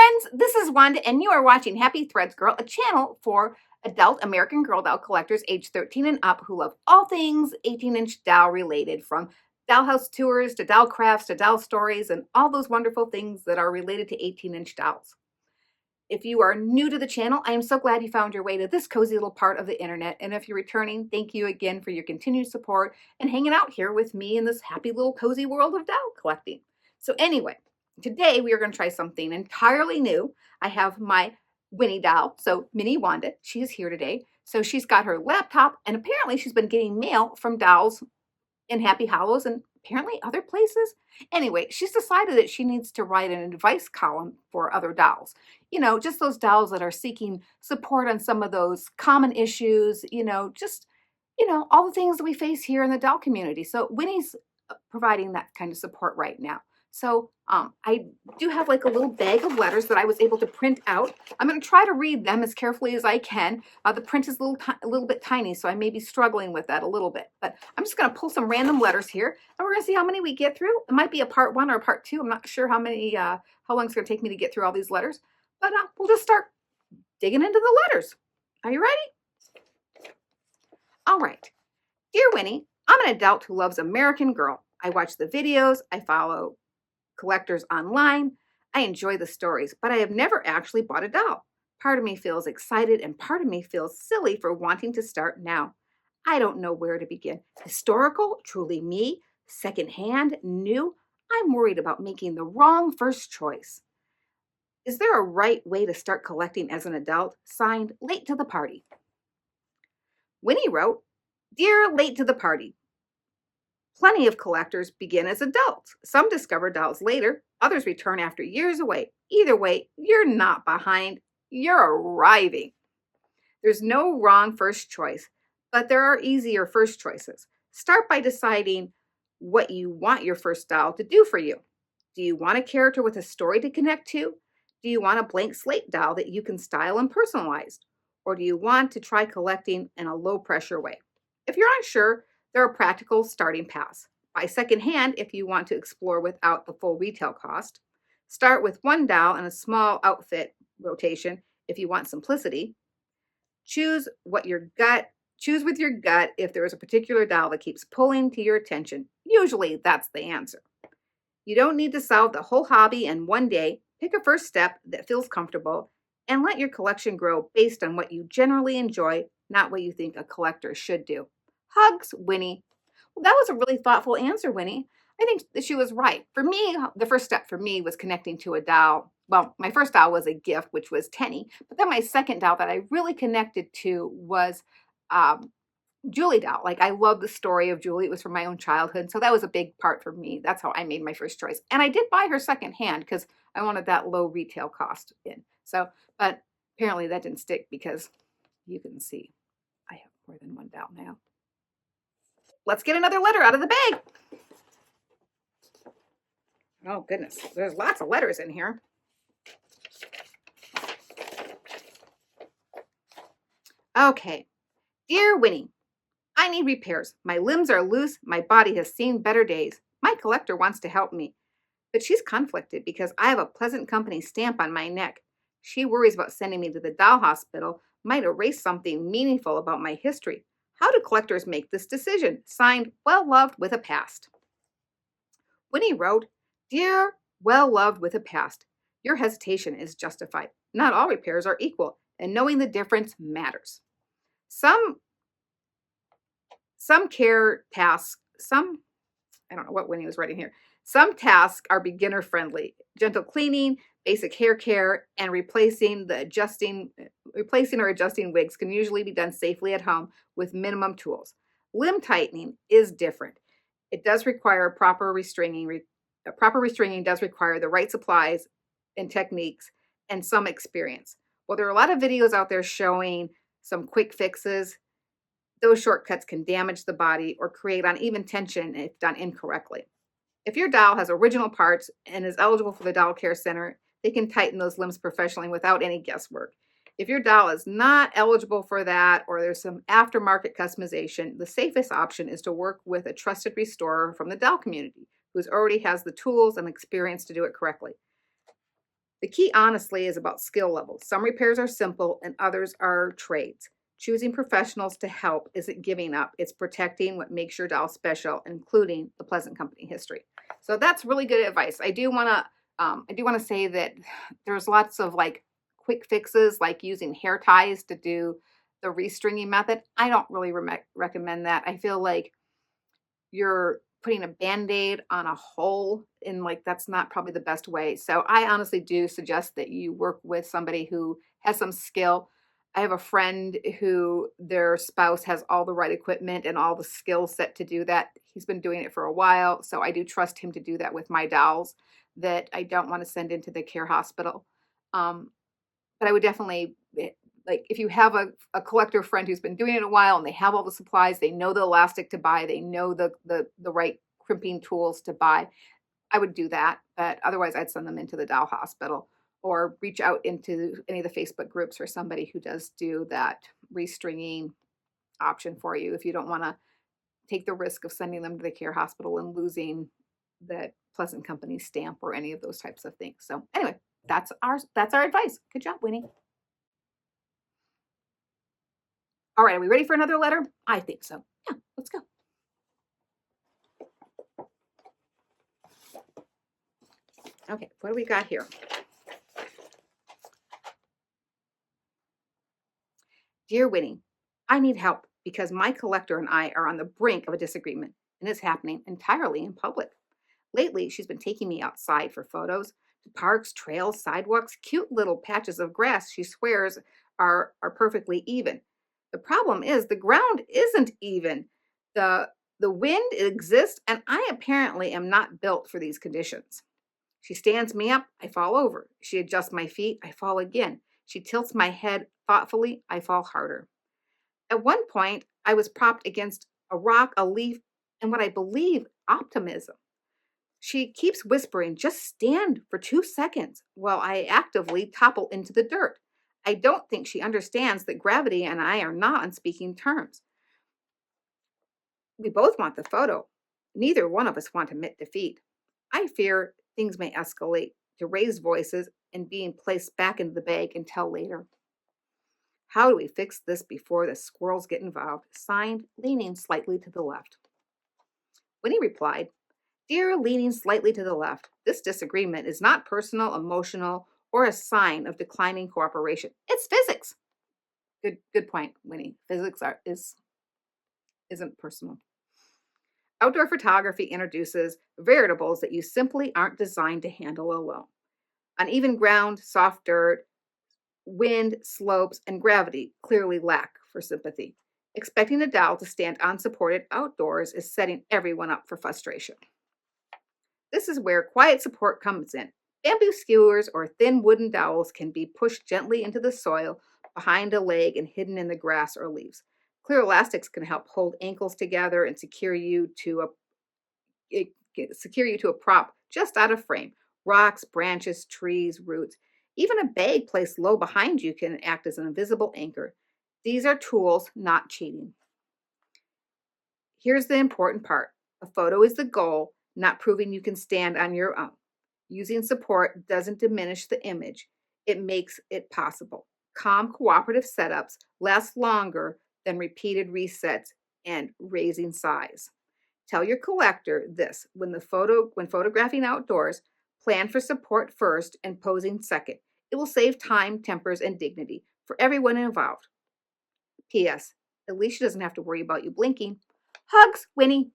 friends, this is Wanda, and you are watching Happy Threads Girl, a channel for adult American Girl doll collectors age 13 and up who love all things 18-inch doll related, from dollhouse tours to doll crafts to doll stories and all those wonderful things that are related to 18-inch dolls. If you are new to the channel, I am so glad you found your way to this cozy little part of the internet. And if you're returning, thank you again for your continued support and hanging out here with me in this happy little cozy world of doll collecting. So anyway, today we are going to try something entirely new. I have my Winnie doll, so Mini Wanda. She is here today. So she's got her laptop, and apparently she's been getting mail from dolls in Happy Hollows and apparently other places. Anyway, she's decided that she needs to write an advice column for other dolls. You know, just those dolls that are seeking support on some of those common issues, all the things that we face here in the doll community. So Winnie's providing that kind of support right now. So I do have like a little bag of letters that I was able to print out. I'm going to try to read them as carefully as I can. The print is a little bit tiny, so I may be struggling with that a little bit. But I'm just going to pull some random letters here, and we're going to see how many we get through. It might be a part 1 or a part 2. I'm not sure how long it's going to take me to get through all these letters. But we'll just start digging into the letters. Are you ready? All right. Dear Winnie, I'm an adult who loves American Girl. I watch the videos. I follow collectors online. I enjoy the stories, but I have never actually bought a doll. Part of me feels excited and part of me feels silly for wanting to start now. I don't know where to begin. Historical, truly me, secondhand, new. I'm worried about making the wrong first choice. Is there a right way to start collecting as an adult? Signed, Late to the Party. Winnie wrote, Dear Late to the Party, plenty of collectors begin as adults. Some discover dolls later, others return after years away. Either way, you're not behind, you're arriving. There's no wrong first choice, but there are easier first choices. Start by deciding what you want your first doll to do for you. Do you want a character with a story to connect to? Do you want a blank slate doll that you can style and personalize? Or do you want to try collecting in a low pressure way? If you're unsure, there are practical starting paths. Buy secondhand if you want to explore without the full retail cost. Start with one doll and a small outfit rotation if you want simplicity. Choose with your gut if there is a particular doll that keeps pulling to your attention. Usually that's the answer. You don't need to solve the whole hobby in one day. Pick a first step that feels comfortable and let your collection grow based on what you generally enjoy, not what you think a collector should do. Hugs, Winnie. Well, that was a really thoughtful answer, Winnie. I think that she was right. For me, the first step for me was connecting to a doll. Well, my first doll was a gift, which was Tenny. But then my second doll that I really connected to was Julie doll. Like, I love the story of Julie. It was from my own childhood. So that was a big part for me. That's how I made my first choice. And I did buy her secondhand because I wanted that low retail cost in. So, but apparently that didn't stick because you can see I have more than one doll now. Let's get another letter out of the bag. Oh, goodness. There's lots of letters in here. Okay. Dear Winnie, I need repairs. My limbs are loose. My body has seen better days. My collector wants to help me, but she's conflicted because I have a Pleasant Company stamp on my neck. She worries about sending me to the doll hospital might erase something meaningful about my history. How do collectors make this decision? Signed, Well Loved with a Past. Winnie wrote, Dear Well Loved with a Past, your hesitation is justified. Not all repairs are equal, and knowing the difference matters. Some care tasks, I don't know what Winnie was writing here. Some tasks are beginner friendly. Gentle cleaning, basic hair care, and replacing or adjusting wigs can usually be done safely at home with minimum tools. Limb tightening is different. It does require proper restraining. Proper restraining does require the right supplies and techniques and some experience. Well, there are a lot of videos out there showing some quick fixes. Those shortcuts can damage the body or create uneven tension if done incorrectly. If your doll has original parts and is eligible for the Doll Care Center, they can tighten those limbs professionally without any guesswork. If your doll is not eligible for that, or there's some aftermarket customization, the safest option is to work with a trusted restorer from the doll community who already has the tools and experience to do it correctly. The key, honestly, is about skill levels. Some repairs are simple and others are trades. Choosing professionals to help isn't giving up, it's protecting what makes your doll special, including the pleasant company history. So that's really good advice. I do want to say that there's lots of like quick fixes, like using hair ties to do the restringing method. I don't really recommend that. I feel like you're putting a band-aid on a hole, and like that's not probably the best way. So I honestly do suggest that you work with somebody who has some skill. I have a friend who their spouse has all the right equipment and all the skill set to do that. He's been doing it for a while, so I do trust him to do that with my dolls that I don't want to send into the care hospital. Um, but I would definitely like if you have a collector friend who's been doing it a while and they have all the supplies, they know the elastic to buy, they know the right crimping tools to buy, I would do that. But otherwise I'd send them into the doll hospital or reach out into any of the Facebook groups for somebody who does do that restringing option for you if you don't want to take the risk of sending them to the care hospital and losing that Pleasant Company stamp or any of those types of things. So anyway, that's our advice. Good job, Winnie. All right, are we ready for another letter? I think so. Yeah, let's go. Okay, what do we got here? Dear Winnie, I need help because my collector and I are on the brink of a disagreement, and it's happening entirely in public. Lately, she's been taking me outside for photos to parks, trails, sidewalks, cute little patches of grass she swears are perfectly even. The problem is the ground isn't even. The the wind exists, and I apparently am not built for these conditions. She stands me up, I fall over. She adjusts my feet, I fall again. She tilts my head thoughtfully, I fall harder. At one point, I was propped against a rock, a leaf, and what I believe optimism. She keeps whispering, just stand for 2 seconds while I actively topple into the dirt. I don't think she understands that gravity and I are not on speaking terms. We both want the photo. Neither one of us want to admit defeat. I fear things may escalate to raised voices and being placed back into the bag until later. How do we fix this before the squirrels get involved? Signed, leaning slightly to the left. Winnie replied, Dear leaning slightly to the left, this disagreement is not personal, emotional, or a sign of declining cooperation. It's physics. Good point, Winnie. Physics isn't personal. Outdoor photography introduces variables that you simply aren't designed to handle alone. Uneven ground, soft dirt, wind, slopes, and gravity clearly lack for sympathy. Expecting a doll to stand unsupported outdoors is setting everyone up for frustration. This is where quiet support comes in. Bamboo skewers or thin wooden dowels can be pushed gently into the soil behind a leg and hidden in the grass or leaves. Clear elastics can help hold ankles together and secure you to a prop just out of frame. Rocks, branches, trees, roots. Even a bag placed low behind you can act as an invisible anchor. These are tools, not cheating. Here's the important part. A photo is the goal, not proving you can stand on your own. Using support doesn't diminish the image, it makes it possible. Calm, cooperative setups last longer than repeated resets and raising size. Tell your collector this when photographing outdoors, plan for support first and posing second. It will save time, tempers, and dignity for everyone involved. P.S. Alicia doesn't have to worry about you blinking. Hugs, Winnie.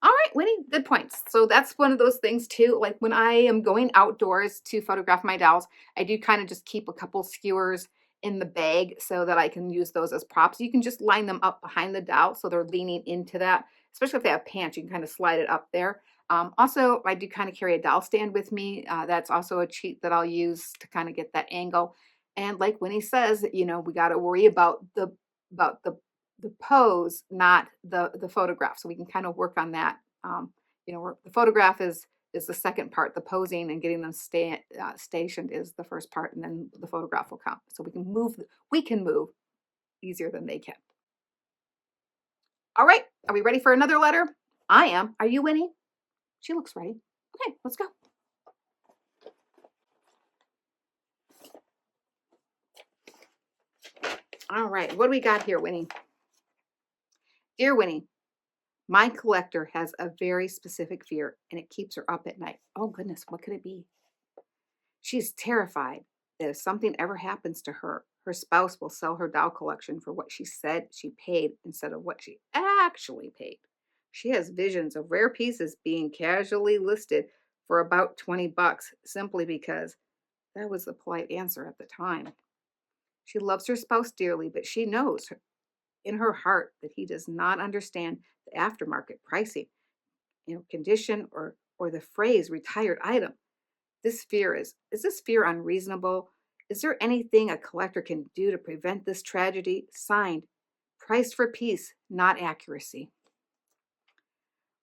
All right, Winnie, good points. So that's one of those things too. Like when I am going outdoors to photograph my dolls, I do kind of just keep a couple skewers in the bag so that I can use those as props. You can just line them up behind the doll so they're leaning into that, especially if they have pants, you can kind of slide it up there. Also, I do kind of carry a doll stand with me. That's also a cheat that I'll use to kind of get that angle. And like Winnie says, we got to worry about the pose, not the photograph. So we can kind of work on that. The photograph is the second part. The posing and getting them stationed is the first part, and then the photograph will come. So we can move. We can move easier than they can. All right, are we ready for another letter? I am. Are you, Winnie? She looks ready. Okay, let's go. All right. What do we got here, Winnie? Dear Winnie, my collector has a very specific fear and it keeps her up at night. Oh, goodness. What could it be? She's terrified that if something ever happens to her, her spouse will sell her doll collection for what she said she paid instead of what she actually paid. She has visions of rare pieces being casually listed for about 20 bucks simply because that was the polite answer at the time. She loves her spouse dearly, but she knows in her heart that he does not understand the aftermarket pricing, condition or the phrase retired item. This fear is this fear unreasonable? Is there anything a collector can do to prevent this tragedy? Signed, priced for peace, not accuracy.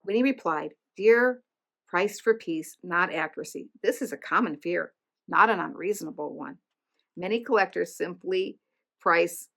Winnie replied, Dear, priced for peace, not accuracy. This is a common fear, not an unreasonable one. Many collectors simply price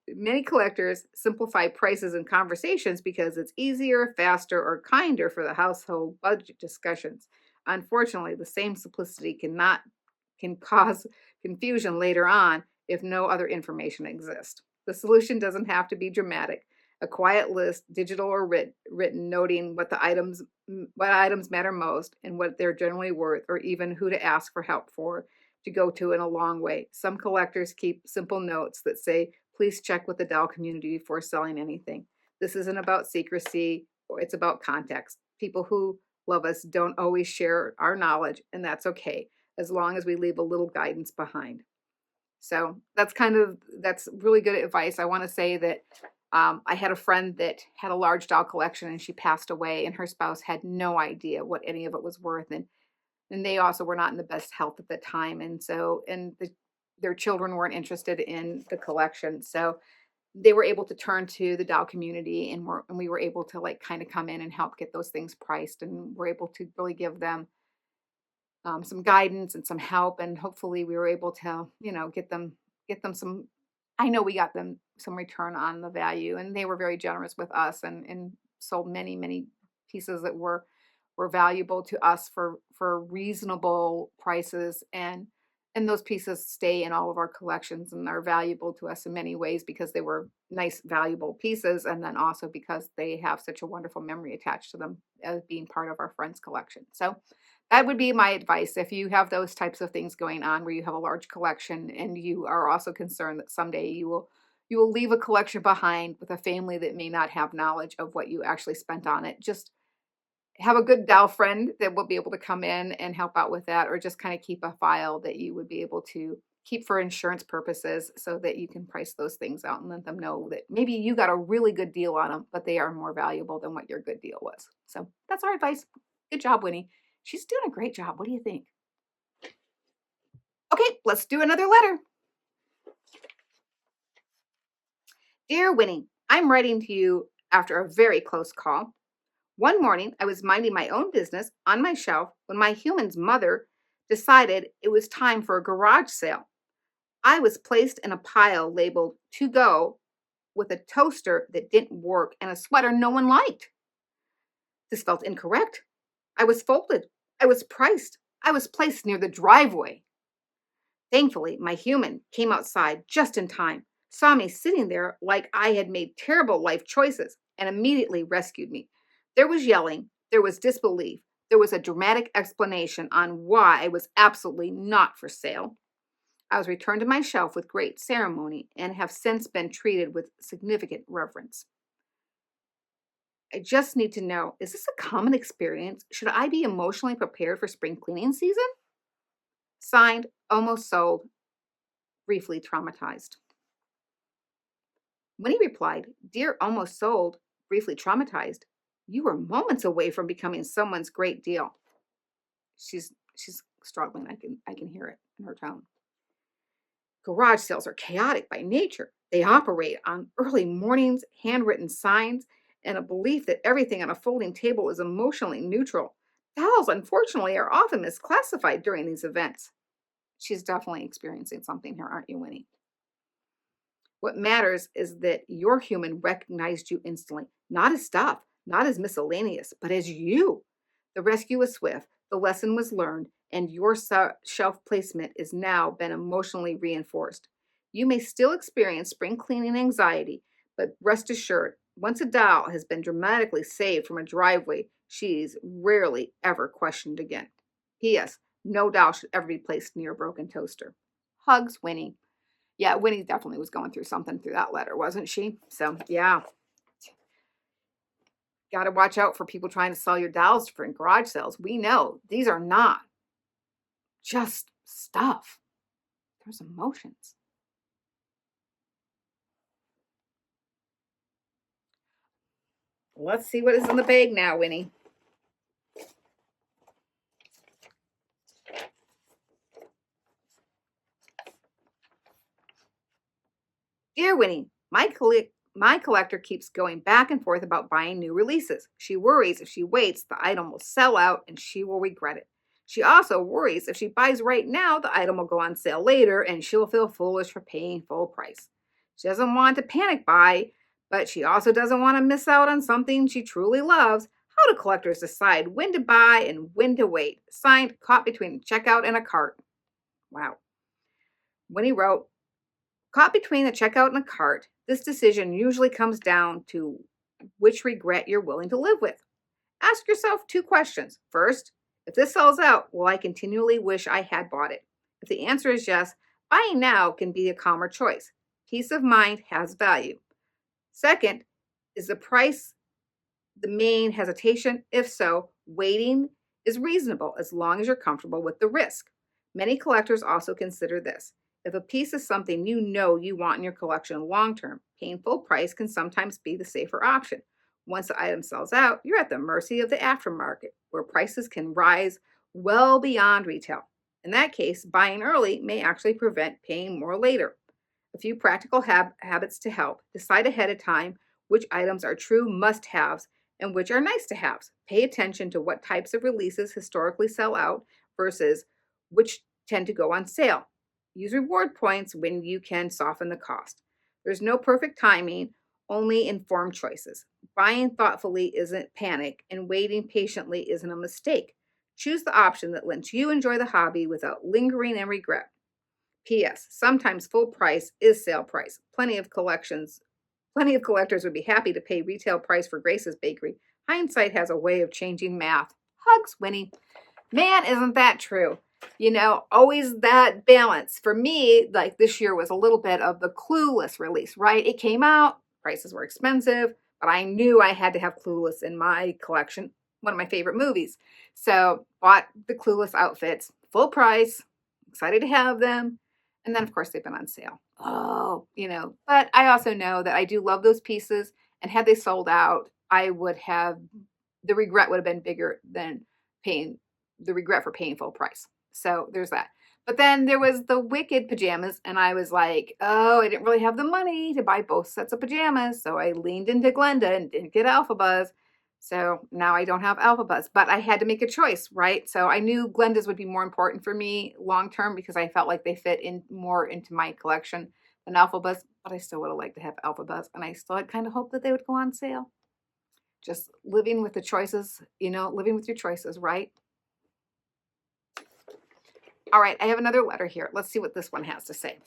many collectors simplify prices in conversations because it's easier, faster, or kinder for the household budget discussions. Unfortunately, the same simplicity can cause confusion later on if no other information exists. The solution doesn't have to be dramatic. A quiet list, digital or written, noting what items matter most and what they're generally worth, or even who to ask for help for, to go to in a long way. Some collectors keep simple notes that say, please check with the doll community before selling anything. This isn't about secrecy, or it's about context. People who love us don't always share our knowledge, and that's okay, as long as we leave a little guidance behind. So that's really good advice. I want to say that I had a friend that had a large doll collection and she passed away, and her spouse had no idea what any of it was worth. And they also were not in the best health at the time. Their children weren't interested in the collection. So they were able to turn to the doll community, and we were able to like kind of come in and help get those things priced, and we're able to really give them some guidance and some help, and hopefully we were able to get them some. I know we got them some return on the value, and they were very generous with us, and sold many pieces that were valuable to us for reasonable prices, and those pieces stay in all of our collections and are valuable to us in many ways because they were nice valuable pieces, and then also because they have such a wonderful memory attached to them as being part of our friends collection. So that would be my advice if you have those types of things going on where you have a large collection and you are also concerned that someday you will leave a collection behind with a family that may not have knowledge of what you actually spent on it. Just have a good doll friend that will be able to come in and help out with that, or just kind of keep a file that you would be able to keep for insurance purposes so that you can price those things out and let them know that maybe you got a really good deal on them, but they are more valuable than what your good deal was. So that's our advice. Good job, Winnie. She's doing a great job. What do you think? Okay, let's do another letter. Dear Winnie, I'm writing to you after a very close call. One morning, I was minding my own business on my shelf when my human's mother decided it was time for a garage sale. I was placed in a pile labeled to go with a toaster that didn't work and a sweater no one liked. This felt incorrect. I was folded. I was priced. I was placed near the driveway. Thankfully, my human came outside just in time, saw me sitting there like I had made terrible life choices, and immediately rescued me. There was yelling, there was disbelief, there was a dramatic explanation on why I was absolutely not for sale. I was returned to my shelf with great ceremony and have since been treated with significant reverence. I just need to know, is this a common experience? Should I be emotionally prepared for spring cleaning season? Signed, almost sold, briefly traumatized. When he replied, Dear almost sold, briefly traumatized, you were moments away from becoming someone's great deal. She's struggling. I can hear it in her tone. Garage sales are chaotic by nature. They operate on early mornings, handwritten signs, and a belief that everything on a folding table is emotionally neutral. Dolls, unfortunately, are often misclassified during these events. She's definitely experiencing something here, aren't you, Winnie? What matters is that your human recognized you instantly, not as stuff, not as miscellaneous, but as you. The rescue was swift, the lesson was learned, and your shelf placement is now been emotionally reinforced. You may still experience spring cleaning anxiety, but rest assured, once a doll has been dramatically saved from a driveway, she's rarely ever questioned again. P.S. No doll should ever be placed near a broken toaster. Hugs, Winnie. Yeah, Winnie definitely was going through something through that letter, wasn't she? So, yeah, got to watch out for people trying to sell your dolls for garage sales. We know these are not just stuff, there's emotions. Let's see what is in the bag now, Winnie. Dear Winnie, my collector keeps going back and forth about buying new releases. She worries if she waits, the item will sell out and she will regret it. She also worries if she buys right now, the item will go on sale later and she'll feel foolish for paying full price. She doesn't want to panic buy, but she also doesn't want to miss out on something she truly loves. How do collectors decide when to buy and when to wait? Signed, caught between checkout and a cart. Wow. Winnie wrote, caught between a checkout and a cart, this decision usually comes down to which regret you're willing to live with. Ask yourself two questions. First, if this sells out, will I continually wish I had bought it? If the answer is yes, buying now can be a calmer choice. Peace of mind has value. Second, is the price the main hesitation? If so, waiting is reasonable as long as you're comfortable with the risk. Many collectors also consider this. If a piece is something you know you want in your collection long term, paying full price can sometimes be the safer option. Once the item sells out, you're at the mercy of the aftermarket, where prices can rise well beyond retail. In that case, buying early may actually prevent paying more later. A few practical habits to help. Decide ahead of time which items are true must haves and which are nice to haves. Pay attention to what types of releases historically sell out versus which tend to go on sale. Use reward points when you can soften the cost. There's no perfect timing, only informed choices. Buying thoughtfully isn't panic, and waiting patiently isn't a mistake. Choose the option that lets you enjoy the hobby without lingering and regret. P.S. Sometimes full price is sale price. Plenty of collectors would be happy to pay retail price for Grace's Bakery. Hindsight has a way of changing math. Hugs, Winnie. Man, isn't that true? Always that balance. For me, like this year was a little bit of the Clueless release, right? It came out, prices were expensive, but I knew I had to have Clueless in my collection, one of my favorite movies. So bought the Clueless outfits, full price, excited to have them. And then, of course, they've been on sale. Oh, but I also know that I do love those pieces. And had they sold out, the regret would have been bigger than paying the regret for paying full price. So there's that. But then there was the Wicked pajamas, and I was like, oh, I didn't really have the money to buy both sets of pajamas. So I leaned into Glenda and didn't get Alpha Buzz. So now I don't have Alpha Buzz, but I had to make a choice, right? So I knew Glenda's would be more important for me long term because I felt like they fit in more into my collection than Alpha Buzz, but I still would have liked to have Alpha Buzz, and I still had kind of hoped that they would go on sale. Just living with the choices, living with your choices, right? All right, I have another letter here. Let's see what this one has to say.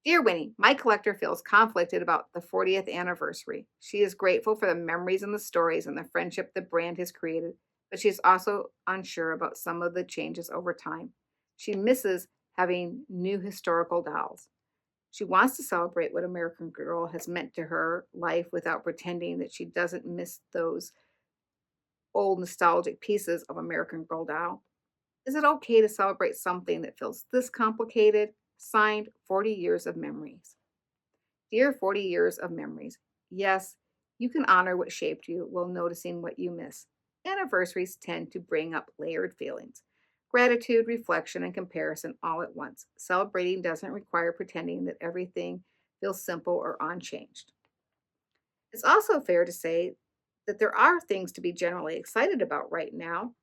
Dear Winnie, my collector feels conflicted about the 40th anniversary. She is grateful for the memories and the stories and the friendship the brand has created, but she is also unsure about some of the changes over time. She misses having new historical dolls. She wants to celebrate what American Girl has meant to her life without pretending that she doesn't miss those old nostalgic pieces of American Girl doll. Is it okay to celebrate something that feels this complicated? Signed, 40 Years of Memories. Dear 40 Years of Memories, yes, you can honor what shaped you while noticing what you miss. Anniversaries tend to bring up layered feelings. Gratitude, reflection, and comparison all at once. Celebrating doesn't require pretending that everything feels simple or unchanged. It's also fair to say that there are things to be generally excited about right now.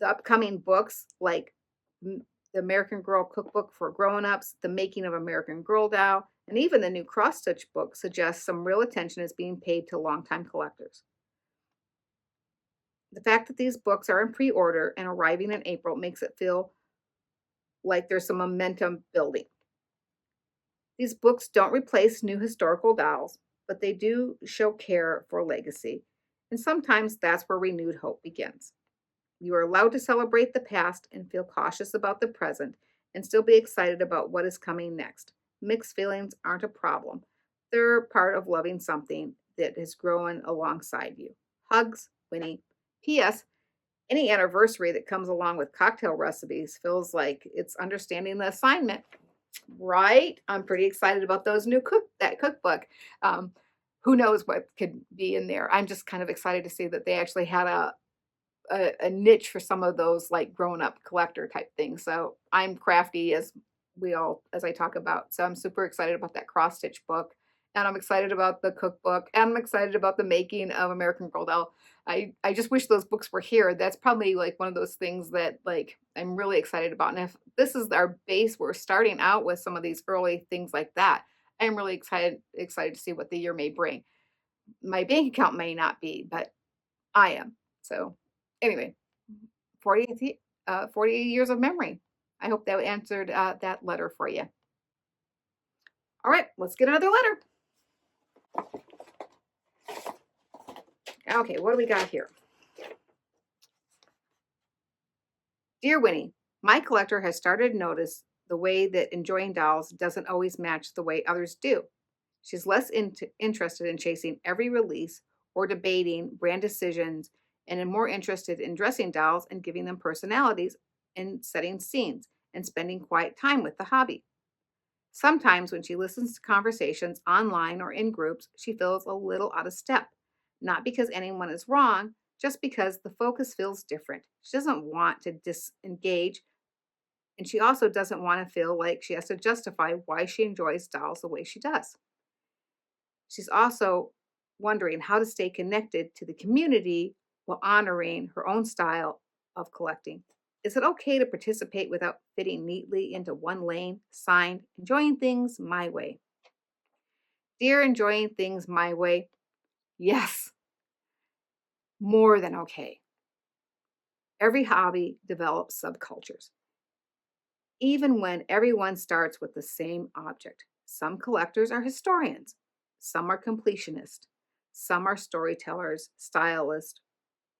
The upcoming books like the American Girl Cookbook for Grown-Ups, The Making of American Girl Doll, and even the new cross-stitch book suggests some real attention is being paid to longtime collectors. The fact that these books are in pre-order and arriving in April makes it feel like there's some momentum building. These books don't replace new historical dolls, but they do show care for legacy. And sometimes that's where renewed hope begins. You are allowed to celebrate the past and feel cautious about the present and still be excited about what is coming next. Mixed feelings aren't a problem, they're part of loving something that has grown alongside you. Hugs, Winnie. P.S. Any anniversary that comes along with cocktail recipes feels like it's understanding the assignment, right? I'm pretty excited about those new cookbook. Um, who knows what could be in there? I'm just kind of excited to see that they actually had a niche for some of those like grown up collector type things. So I'm crafty as I talk about. So I'm super excited about that cross stitch book. And I'm excited about the cookbook. And I'm excited about the making of American Girl Doll. I just wish those books were here. That's probably like one of those things that like I'm really excited about. And if this is our base, we're starting out with some of these early things like that. I'm really excited to see what the year may bring. My bank account may not be, but I am. So anyway, 40 years of memory. I hope that answered that letter for you. All right, let's get another letter. Okay, what do we got here? Dear Winnie, my collector has started to notice the way that enjoying dolls doesn't always match the way others do. She's less interested in chasing every release or debating brand decisions and is more interested in dressing dolls and giving them personalities and setting scenes and spending quiet time with the hobby. Sometimes when she listens to conversations online or in groups, she feels a little out of step. Not because anyone is wrong, just because the focus feels different. She doesn't want to disengage, and she also doesn't want to feel like she has to justify why she enjoys dolls the way she does. She's also wondering how to stay connected to the community while honoring her own style of collecting. Is it okay to participate without fitting neatly into one lane? Signed, enjoying things my way. Dear enjoying things my way, yes, more than okay. Every hobby develops subcultures, even when everyone starts with the same object. Some collectors are historians, some are completionists, some are storytellers, stylists,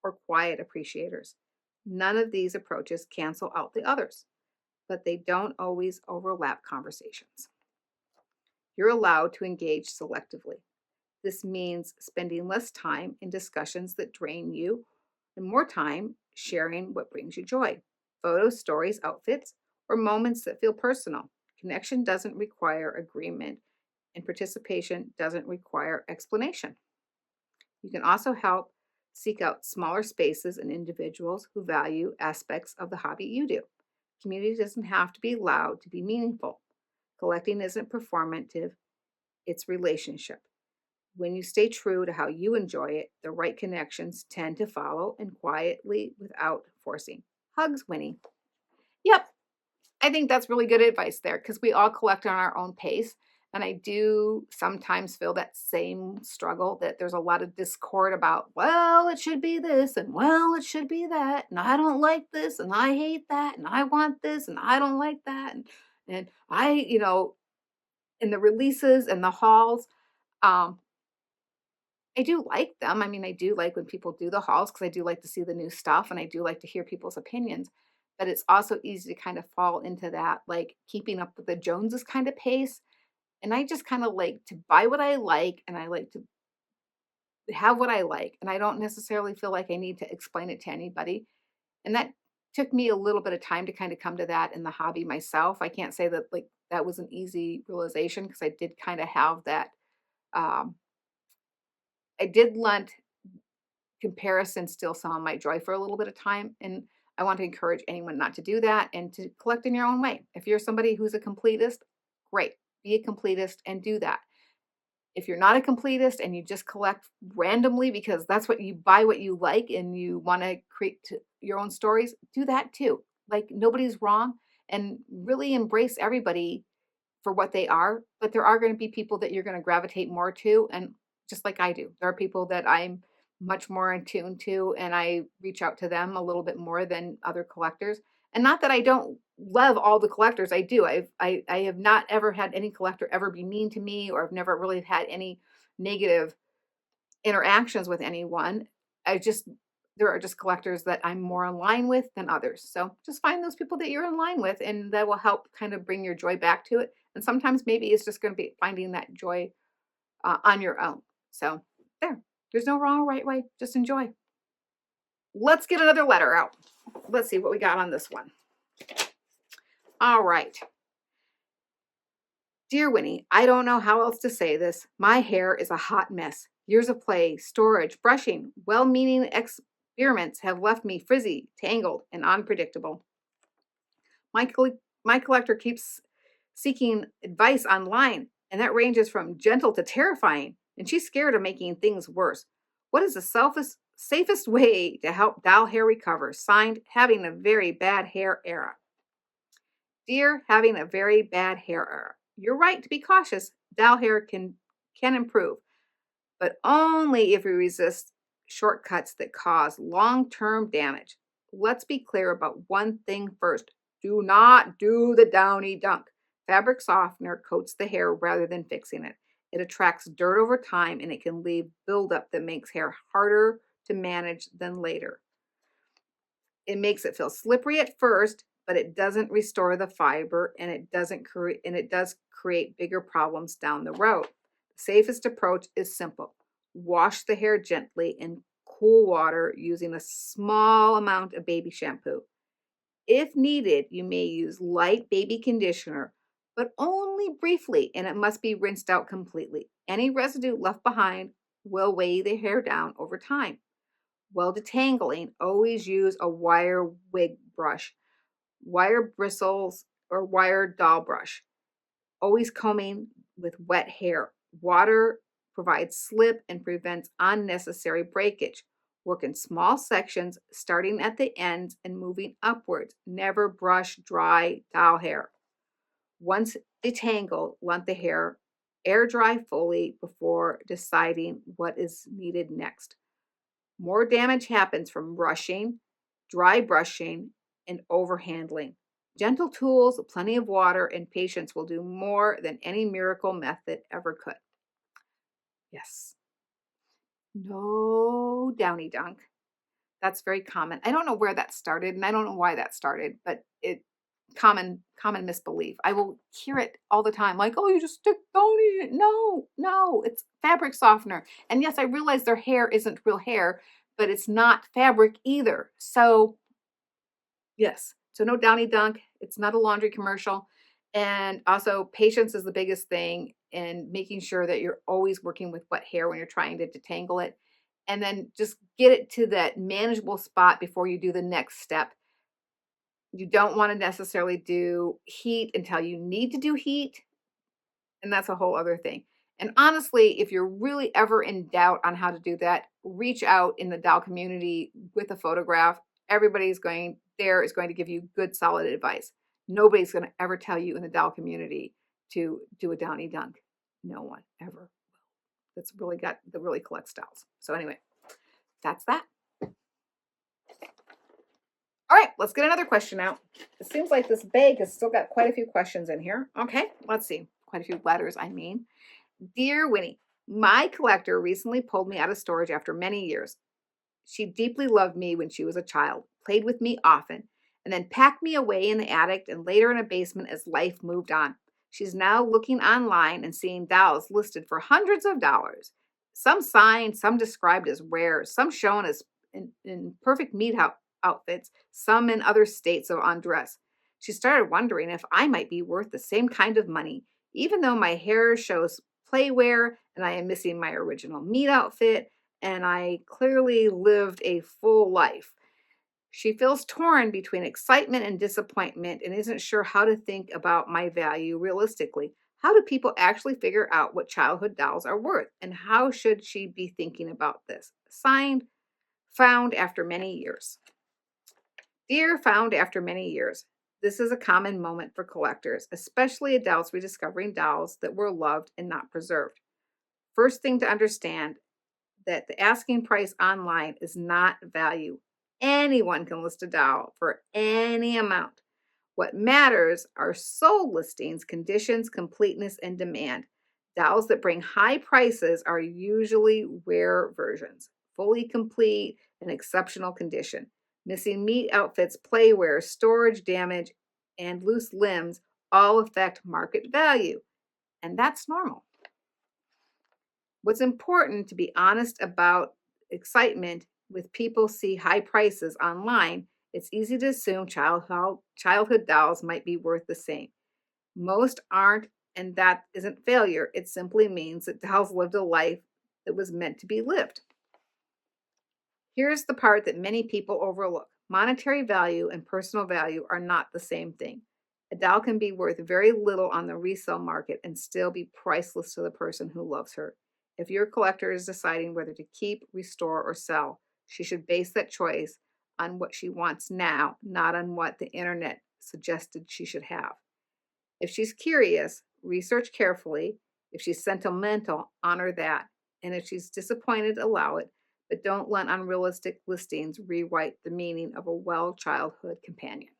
or quiet appreciators. None of these approaches cancel out the others, but they don't always overlap conversations. You're allowed to engage selectively. This means spending less time in discussions that drain you and more time sharing what brings you joy. Photos, stories, outfits, or moments that feel personal. Connection doesn't require agreement, and participation doesn't require explanation. You can also help seek out smaller spaces and individuals who value aspects of the hobby you do. Community doesn't have to be loud to be meaningful. Collecting isn't performative, it's relationship. When you stay true to how you enjoy it, the right connections tend to follow and quietly without forcing. Hugs, Winnie. Yep, I think that's really good advice there because we all collect on our own pace. And I do sometimes feel that same struggle that there's a lot of discord about, well, it should be this and well, it should be that. And I don't like this and I hate that. And I want this and I don't like that. And in the releases and the hauls, um, I do like them. I mean, I do like when people do the hauls because I do like to see the new stuff and I do like to hear people's opinions. But it's also easy to kind of fall into that, like keeping up with the Joneses kind of pace. And I just kind of like to buy what I like and I like to have what I like. And I don't necessarily feel like I need to explain it to anybody. And that took me a little bit of time to kind of come to that in the hobby myself. I can't say that like that was an easy realization because I did kind of have that. Um, I did let comparison steal some of my joy for a little bit of time. And I want to encourage anyone not to do that and to collect in your own way. If you're somebody who's a completist, great. Be a completist and do that. If you're not a completist and you just collect randomly because that's what you buy what you like and you want to create your own stories, do that too. Like nobody's wrong and really embrace everybody for what they are, but there are going to be people that you're going to gravitate more to and just like I do. There are people that I'm much more in tune to and I reach out to them a little bit more than other collectors And not that I don't love all the collectors. I do. I have not ever had any collector ever be mean to me, or I've never really had any negative interactions with anyone. I just There are just collectors that I'm more in line with than others. So just find those people that you're in line with, and that will help kind of bring your joy back to it. And sometimes maybe it's just going to be finding that joy on your own. So there's no wrong or right way. Just enjoy. Let's get another letter out. Let's see what we got on this one. All right. Dear Winnie, I don't know how else to say this. My hair is a hot mess. Years of play, storage, brushing, well meaning experiments have left me frizzy, tangled, and unpredictable. My, my collector keeps seeking advice online, and that ranges from gentle to terrifying, and she's scared of making things worse. What is the safest way to help doll hair recover? Signed, Having a Very Bad Hair Era. Dear, having a very bad hair era. You're right to be cautious. Doll hair can improve, but only if we resist shortcuts that cause long-term damage. Let's be clear about one thing first. Do not do the downy dunk. Fabric softener coats the hair rather than fixing it. It attracts dirt over time, and it can leave buildup that makes hair harder to manage than later. It makes it feel slippery at first, but it doesn't restore the fiber, and it does create bigger problems down the road. The safest approach is simple. Wash the hair gently in cool water using a small amount of baby shampoo. If needed, you may use light baby conditioner, but only briefly, and it must be rinsed out completely. Any residue left behind will weigh the hair down over time. While detangling, always use a wire wig brush, wire bristles, or wire doll brush. Always combing with wet hair. Water provides slip and prevents unnecessary breakage. Work in small sections, starting at the ends and moving upwards. Never brush dry doll hair. Once detangled, let the hair air dry fully before deciding what is needed next. More damage happens from rushing, dry brushing, and overhandling. Gentle tools, plenty of water, and patience will do more than any miracle method ever could. Yes. No downy dunk. That's very common. I don't know where that started, and I don't know why that started, but it common misbelief. I will hear it all the time, like, "Oh, you just stick downy in it." No, it's fabric softener. And yes, I realize their hair isn't real hair, but it's not fabric either. So yes. So no downy dunk. It's not a laundry commercial. And also patience is the biggest thing, and making sure that you're always working with wet hair when you're trying to detangle it. And then just get it to that manageable spot before you do the next step. You don't want to necessarily do heat until you need to do heat, and that's a whole other thing. And honestly, if you're really ever in doubt on how to do that, reach out in the doll community with a photograph. Everybody's going there is going to give you good, solid advice. Nobody's going to ever tell you in the doll community to do a downy dunk. No one ever. That's really collects dolls. So anyway, that's that. All right, let's get another question out. It seems like this bag has still got quite a few questions in here. Okay, let's see. Quite a few letters, I mean. Dear Winnie, my collector recently pulled me out of storage after many years. She deeply loved me when she was a child, played with me often, and then packed me away in the attic and later in a basement as life moved on. She's now looking online and seeing dolls listed for hundreds of dollars. Some signed, some described as rare, some shown as in perfect meat outfits, some in other states of undress. She started wondering if I might be worth the same kind of money, even though my hair shows playwear and I am missing my original meat outfit and I clearly lived a full life. She feels torn between excitement and disappointment and isn't sure how to think about my value realistically. How do people actually figure out what childhood dolls are worth? And how should she be thinking about this? Signed, Found After Many Years. Dear Found After Many Years, this is a common moment for collectors, especially adults rediscovering dolls that were loved and not preserved. First thing to understand that the asking price online is not value Anyone can list a doll for any amount. What matters are sold listings, conditions, completeness, and demand. Dolls that bring high prices are usually rare versions, fully complete, and exceptional condition. Missing meat outfits, playwear, storage damage, and loose limbs all affect market value, and that's normal. What's important to be honest about excitement with people see high prices online. It's easy to assume childhood dolls might be worth the same. Most aren't, and that isn't failure. It simply means that dolls lived a life that was meant to be lived. Here's the part that many people overlook. Monetary value and personal value are not the same thing. A doll can be worth very little on the resale market and still be priceless to the person who loves her. If your collector is deciding whether to keep, restore, or sell, she should base that choice on what she wants now, not on what the internet suggested she should have. If she's curious, research carefully. If she's sentimental, honor that. And if she's disappointed, allow it. But don't let unrealistic listings rewrite the meaning of a well childhood companion.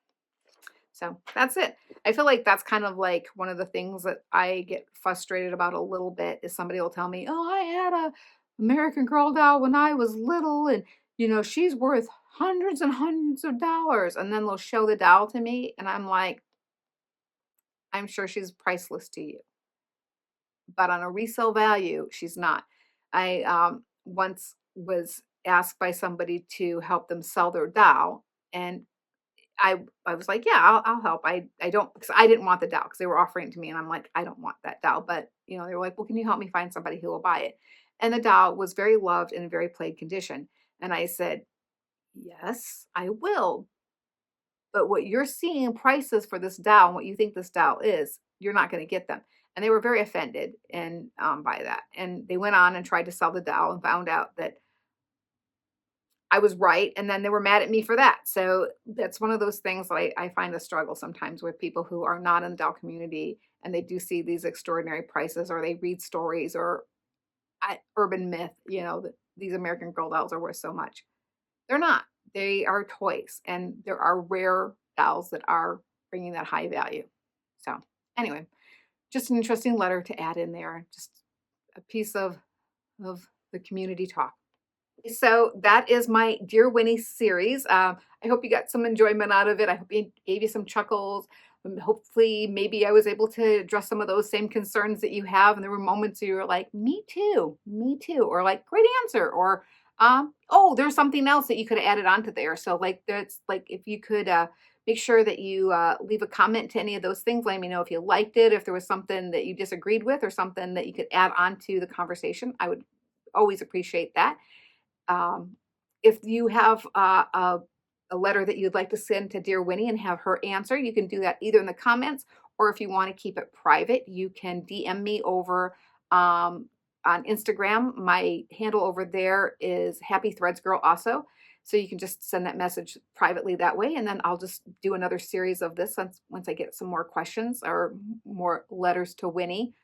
So that's it. I feel like that's kind of like one of the things that I get frustrated about a little bit is somebody will tell me, "Oh, I had a American Girl doll when I was little, and she's worth hundreds and hundreds of dollars." And then they'll show the doll to me, and I'm like, "I'm sure she's priceless to you, but on a resale value, she's not." I once was asked by somebody to help them sell their doll, and I was like, "Yeah, I'll help." I don't, because I didn't want the doll because they were offering it to me, and I'm like, "I don't want that doll." But they were like, "Well, can you help me find somebody who will buy it?" And the doll was very loved and in very played condition. And I said, "Yes, I will. But what you're seeing prices for this doll and what you think this doll is, you're not going to get them." And they were very offended and by that. And they went on and tried to sell the doll and found out that I was right, and then they were mad at me for that. So that's one of those things that I find a struggle sometimes with people who are not in the doll community and they do see these extraordinary prices or they read stories or urban myth, that these American Girl dolls are worth so much. They're not. They are toys, and there are rare dolls that are bringing that high value. So anyway, just an interesting letter to add in there. Just a piece of the community talk. So that is my Dear Winnie series. I hope you got some enjoyment out of it. I hope it gave you some chuckles. Hopefully, maybe I was able to address some of those same concerns that you have. And there were moments you were like, me too, or like, great answer, or oh, there's something else that you could have added onto there. So like, that's like, if you could make sure that you leave a comment to any of those things. Let me know if you liked it, if there was something that you disagreed with, or something that you could add on to the conversation. I would always appreciate that. If you have a letter that you'd like to send to Dear Winnie and have her answer, you can do that either in the comments, or if you want to keep it private, you can DM me over on Instagram. My handle over there is Happy Threads Girl also. So you can just send that message privately that way. And then I'll just do another series of this once I get some more questions or more letters to Winnie.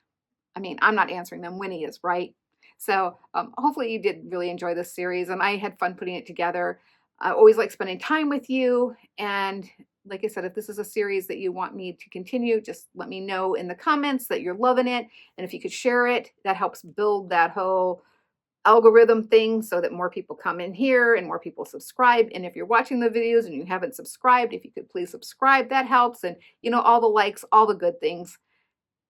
I mean, I'm not answering them. Winnie is, right? So hopefully you did really enjoy this series, and I had fun putting it together. I always like spending time with you. And like I said, if this is a series that you want me to continue, just let me know in the comments that you're loving it. And if you could share it, that helps build that whole algorithm thing so that more people come in here and more people subscribe. And if you're watching the videos and you haven't subscribed, if you could please subscribe, that helps. And all the likes, all the good things.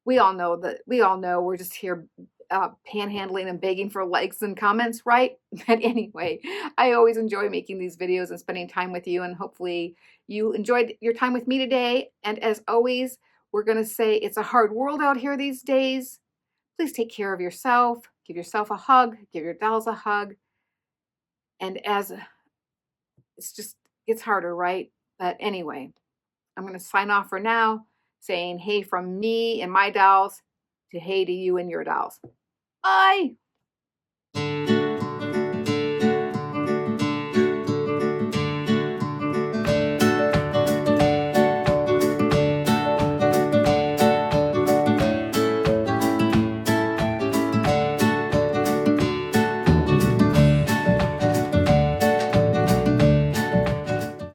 We all know we're just here panhandling and begging for likes and comments, right? But anyway, I always enjoy making these videos and spending time with you, and hopefully you enjoyed your time with me today. And as always, we're going to say it's a hard world out here these days. Please take care of yourself. Give yourself a hug. Give your dolls a hug. And as it's harder, right? But anyway, I'm going to sign off for now, saying hey from me and my dolls to hey to you and your dolls. Bye.